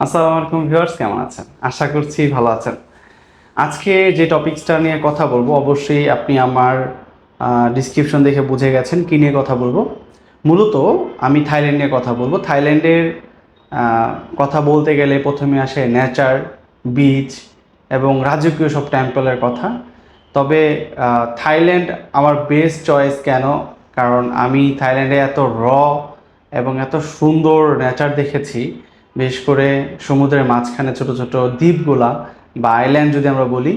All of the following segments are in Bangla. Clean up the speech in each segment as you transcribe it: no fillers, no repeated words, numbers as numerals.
আসসালামু আলাইকুম ভিউয়ার্স, কেমন আছেন? আশা করছি ভালো আছেন। আজকে যে টপিকসটা নিয়ে কথা বলবো, অবশ্যই আপনি আমার ডিসক্রিপশন দেখে বুঝে গেছেন কী নিয়ে কথা বলবো। মূলত আমি থাইল্যান্ড নিয়ে কথা বলবো। থাইল্যান্ডের কথা বলতে গেলে প্রথমে আসে নেচার, বিচ এবং রাজকীয় সব টেম্পলের কথা। তবে থাইল্যান্ড আমার বেস্ট চয়েস কেন? কারণ আমি থাইল্যান্ডে এত এবং এত সুন্দর নেচার দেখেছি। বিশেষ করে সমুদ্রের মাঝখানে ছোট ছোট দ্বীপগুলা বা আইল্যান্ড যদি আমরা বলি,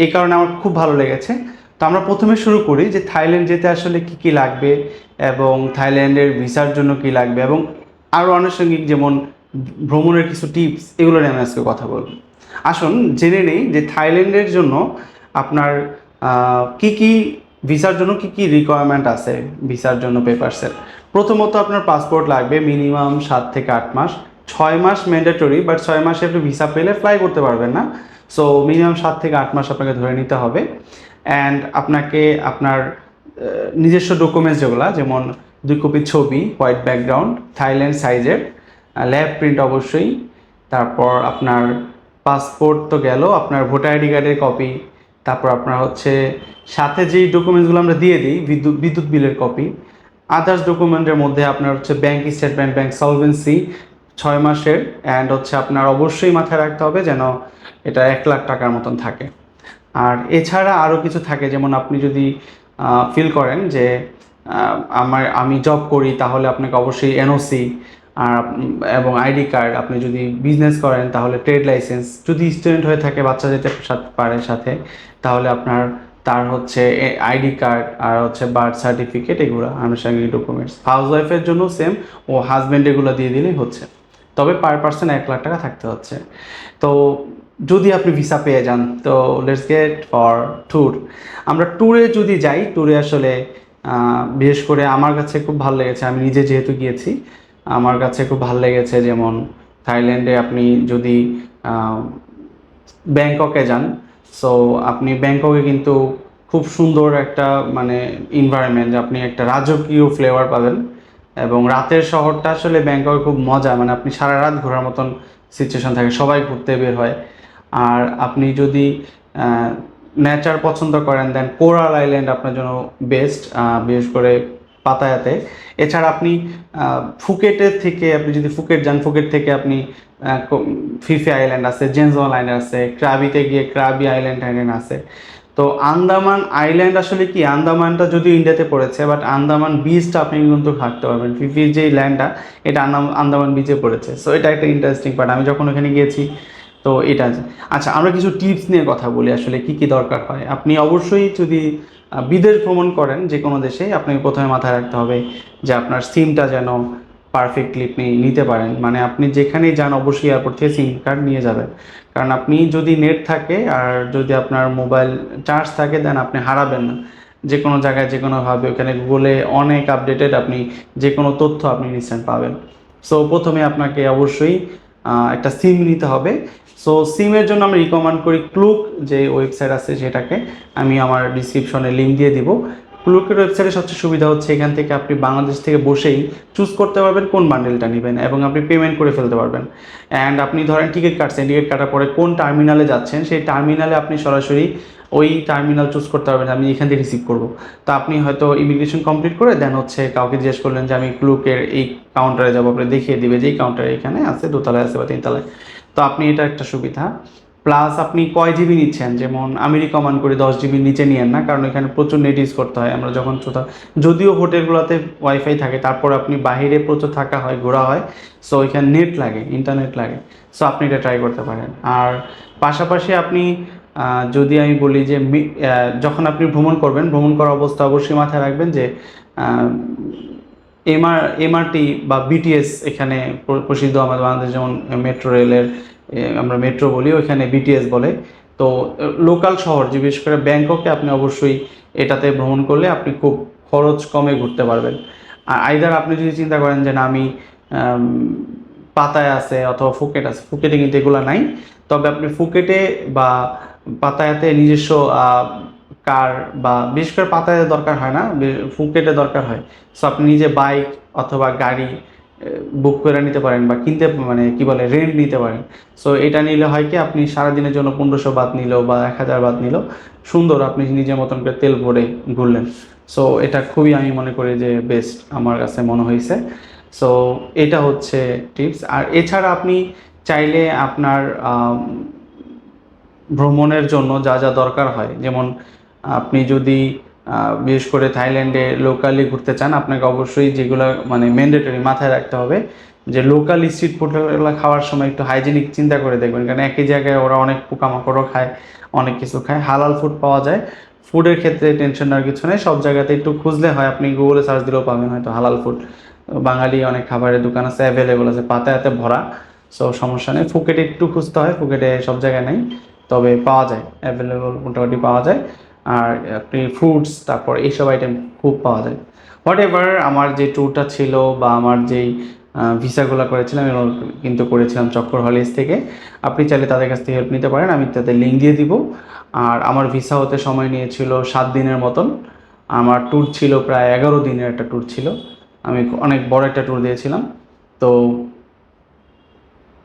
এই কারণে আমার খুব ভালো লেগেছে। তো আমরা প্রথমে শুরু করি যে থাইল্যান্ড যেতে আসলে কি কি লাগবে এবং থাইল্যান্ডের ভিসার জন্য কি লাগবে এবং আরও আনুষঙ্গিক যেমন ভ্রমণের কিছু টিপস, এগুলো নিয়ে আমি আজকে কথা বলবো। আসুন জেনে নেই যে থাইল্যান্ডের জন্য আপনার কি কি ভিসার জন্য কি কি রিকোয়ারমেন্ট আছে। ভিসার জন্য পেপারসের প্রথমত আপনার পাসপোর্ট লাগবে মিনিমাম 7 থেকে 8 মাস। 6 মাস ম্যান্ডেটরি, বাট 6 মাসে আপনি ভিসা পেলে ফ্লাই করতে পারবেন না। সো মিনিমাম 7 থেকে 8 মাস আপনাকে ধরে নিতে হবে। অ্যান্ড আপনাকে আপনার নিজস্ব ডকুমেন্টস যেগুলো, যেমন 2 কপি ছবি, হোয়াইট ব্যাকগ্রাউন্ড, থাইল্যান্ড সাইজের, ল্যাব প্রিন্ট অবশ্যই। তারপর আপনার পাসপোর্ট তো গেল, আপনার ভোটার আইডি কার্ডের কপি। তারপর আপনার হচ্ছে সাথে যেই ডকুমেন্টসগুলো আমরা দিয়ে দিই, বিদ্যুৎ বিলের কপি। আদার্স ডকুমেন্টের মধ্যে আপনার হচ্ছে ব্যাংক স্টেটমেন্ট, ব্যাংক সলভেন্সি 6 মাসের। অ্যান্ড হচ্ছে আপনার অবশ্যই মাথায় রাখতে হবে যেন এটা 1 লাখ টাকার মতন থাকে। আর এছাড়া আরও কিছু থাকে, যেমন আপনি যদি ফিল করেন যে আমি জব করি, তাহলে আপনাকে অবশ্যই এনওসি আর এবং আইডি কার্ড। আপনি যদি বিজনেস করেন তাহলে ট্রেড লাইসেন্স, যদি স্টুডেন্ট হয়ে থাকে বাচ্চা যেতে পারে সাথে, তাহলে আপনার তার হচ্ছে আইডি কার্ড আর হচ্ছে বার্থ সার্টিফিকেট, এগুলো আনুষঙ্গিক ডকুমেন্টস। হাউস ওয়াইফের জন্য সেম, ও হাজব্যান্ড এগুলো দিয়ে দিলেই হচ্ছে। তবে পার পার্সন 1 লাখ টাকা থাকতে হচ্ছে। তো যদি আপনি ভিসা পেয়ে যান, তো লেটস গেট ফর ট্যুর। আমরা ট্যুরে যদি যাই, ট্যুরে আসলে বিশেষ করে আমার কাছে খুব ভালো লেগেছে, আমি নিজে যেহেতু গিয়েছি, আমার কাছে খুব ভালো লেগেছে। যেমন থাইল্যান্ডে আপনি যদি ব্যাংককে যান, সো আপনি ব্যাংককে কিন্তু খুব সুন্দর একটা মানে এনভায়রনমেন্ট, আপনি একটা রাজকীয় ফ্লেভার পাবেন। এবং রাতের শহরটা আসলে ব্যাংককে খুব মজা, মানে আপনি সারা রাত ঘোরার মতন সিচুয়েশন থাকে, সবাই ঘুরতে বের হয়। আর আপনি যদি নেচার পছন্দ করেন, দেন কোরাল আইল্যান্ড আপনার জন্য বেস্ট, বিশেষ করে পাতায়াতে। এছাড়া আপনি ফুকেটের থেকে, আপনি যদি ফুকেট যান, ফুকেট থেকে আপনি ফিফি আইল্যান্ড আছে, জেনজোয়ান আইল্যান্ড আছে, ক্রাবিতে গিয়ে ক্রাবি আইল্যান্ড আছে। তো আন্দামান আইল্যান্ড আসলে কি, আন্দামানটা যদিও ইন্ডিয়াতে পড়েছে, বাট আন্দামান বিচটা আপনি কিন্তু থাকতে পারবেন। ফিফির যে ল্যান্ডটা, এটা আন্দামান বিচে পড়েছে। সো এটা একটা ইন্টারেস্টিং পার্ট, আমি যখন ওখানে গিয়েছি। তো এটা আছে। আচ্ছা, আমরা কিছু টিপস নিয়ে কথা বলি, আসলে কি কি দরকার হয়। আপনি অবশ্যই যদি বিদেশ ভ্রমণ করেন যে কোনো দেশে, আপনাকে প্রথমে মাথায় রাখতে হবে যে আপনার সিমটা যেন পারফেক্টলি আপনি নিতে পারেন। মানে আপনি যেখানেই যান অবশ্যই এয়ারপোর্ট থেকে সিম কার্ড নিয়ে যাবেন। কারণ আপনি যদি নেট থাকে আর যদি আপনার মোবাইল চার্জ থাকে, দেন আপনি হারাবেন না। যে কোনো জায়গায় যে কোনোভাবে, ওখানে গুগলে অনেক আপডেটেড, আপনি যে কোনো তথ্য আপনি ইনস্ট্যান্ট পাবেন। সো প্রথমে আপনাকে অবশ্যই একটা সিম নিতে হবে। সো সিমের জন্য আমি রিকমেন্ড করি ক্লুক, যে ওয়েবসাইট আছে সেটাকে আমি আমার ডিসক্রিপশনে লিঙ্ক দিয়ে দিব। ক্লুকের ওয়েবসাইটে সবচেয়ে সুবিধা হচ্ছে এখান থেকে আপনি বাংলাদেশ থেকে বসেই চুজ করতে পারবেন কোন বান্ডেলটা নেবেন, এবং আপনি পেমেন্ট করে ফেলতে পারবেন। অ্যান্ড আপনি ধরেন টিকিট কাটছেন, টিকিট কাটার পরে কোন টার্মিনালে যাচ্ছেন, সেই টার্মিনালে আপনি সরাসরি ওই টার্মিনাল চুজ করতে পারবেন, আমি এখান থেকে রিসিভ করবো। তো আপনি হয়তো ইমিগ্রেশন কমপ্লিট করে দেন হচ্ছে কাউকে জিজ্ঞেস করলেন যে আমি ক্লুকের এই কাউন্টারে যাবো, আপনি দেখিয়ে দিবে যে এই কাউন্টারে এখানে আছে, দোতলায় আছে বা তিনতলায়। তো আপনি, এটা একটা সুবিধা। প্লাস আপনি কয় জিবি নিচ্ছেন, যেমন আমি রিকমেন্ড করি 10 জিবির নিচে নিয়েন না, কারণ এখানে প্রচুর নেট ইউজ করতে হয়। আমরা যখন কোথাও, যদিও হোটেলগুলোতে ওয়াইফাই থাকে, তারপর আপনি বাহিরে প্রচুর থাকা হয়, ঘোরা হয়, সো ওইখানে নেট লাগে, ইন্টারনেট লাগে। সো আপনি এটা ট্রাই করতে পারেন। আর পাশাপাশি আপনি যদি আমি বলি যে যখন আপনি ভ্রমণ করবেন, ভ্রমণ করা অবস্থা অবশ্যই মাথায় রাখবেন যে এমআরটি বা বিটিএস এখানে প্রসিদ্ধ। আমাদের বাংলাদেশ যেমন মেট্রো রেলের, আমরা মেট্রো বলি, ওইখানে বিটিএস বলে। তো লোকাল শহর যে বিশেষ করে ব্যাংককে আপনি অবশ্যই এটাতে ভ্রমণ করলে আপনি খুব খরচ কমে ঘুরতে পারবেন। আর আইদার আপনি যদি চিন্তা করেন যে না আমি আম, পাতায় আছে অথবা ফুকেট আছে, ফুকেটে কিন্তু এগুলো নাই। তবে আপনি ফুকেটে বা পাতায়াতে নিজস্ব কার, বা বিশেষ করে পাতায়াতে দরকার হয় না, ফুকেটে দরকার হয়। সো আপনি নিজে বাইক অথবা গাড়ি বুক করে নিতে পারেন বা কিনতে মানে কি বলে রেন্ট নিতে পারেন। সো এটা নিলে হয় কি আপনি সারাদিনের জন্য 1500 বাত নিল বা 1000 বাত নিল, সুন্দর আপনি নিজের মতন করে তেল ভরে ঘুরলেন। সো এটা খুবই আমি মনে করি যে বেস্ট আমার কাছে মনে হয়েছে। সো এটা হচ্ছে টিপস। আর এছাড়া আপনি চাইলে আপনার ভ্রমণের জন্য যা যা দরকার হয়, যেমন আপনি যদি বিশেষ করে থাইল্যান্ডে লোকালি ঘুরতে চান, আপনাকে অবশ্যই যেগুলো মানে ম্যান্ডেটরি মাথায় রাখতে হবে যে লোকাল স্ট্রিট ফুডগুলো খাওয়ার সময় একটু হাইজেনিক চিন্তা করে দেখবেন, কারণ একই জায়গায় ওরা অনেক পোকামাকড়ও খায়, অনেক কিছু খায়। হালাল ফুড পাওয়া যায়, ফুডের ক্ষেত্রে টেনশন নেওয়ার কিছু নেই, সব জায়গাতে একটু খুঁজলে হয়, আপনি গুগলে সার্চ দিলেও পাবেন হয়তো হালাল ফুড। বাঙালি অনেক খাবারের দোকান আছে, অ্যাভেলেবল আছে, পাতায়াতে ভরা। সো সমস্যা নেই, ফুকেটে একটু খুঁজতে হয়, ফুকেটে সব জায়গায় নেই, তবে পাওয়া যায়, অ্যাভেলেবল মোটামুটি পাওয়া যায়। আর আপনি ফ্রুটস তারপর এইসব আইটেম খুব পাওয়া যায়। হোয়াট এভার আমার যে ট্যুরটা ছিল বা আমার যেই ভিসাগুলো করেছিলাম এগুলো কিন্তু করেছিলাম চক্কর হলিডেজ থেকে। আপনি চাইলে তাদের কাছ থেকে হেল্প নিতে পারেন, আমি তাদের লিঙ্ক দিয়ে দিব। আর আমার ভিসা হতে সময় নিয়েছিল 7 দিনের মতন। আমার ট্যুর ছিল প্রায় 11 দিনের একটা ট্যুর ছিল, আমি অনেক বড় একটা ট্যুর দিয়েছিলাম। তো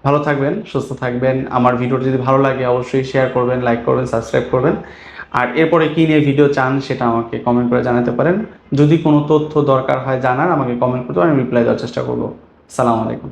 ভালো থাকবেন, সুস্থ থাকবেন। আমার ভিডিওটি যদি ভালো লাগে অবশ্যই শেয়ার করবেন, লাইক করবেন, সাবস্ক্রাইব করবেন। আর এরপরে কী নিয়ে ভিডিও চান সেটা আমাকে কমেন্ট করে জানাতে পারেন। যদি কোনো তথ্য দরকার হয় জানার, আমাকে কমেন্ট করতে পারেন, আমি রিপ্লাই দেওয়ার চেষ্টা করব। সালাম আলাইকুম।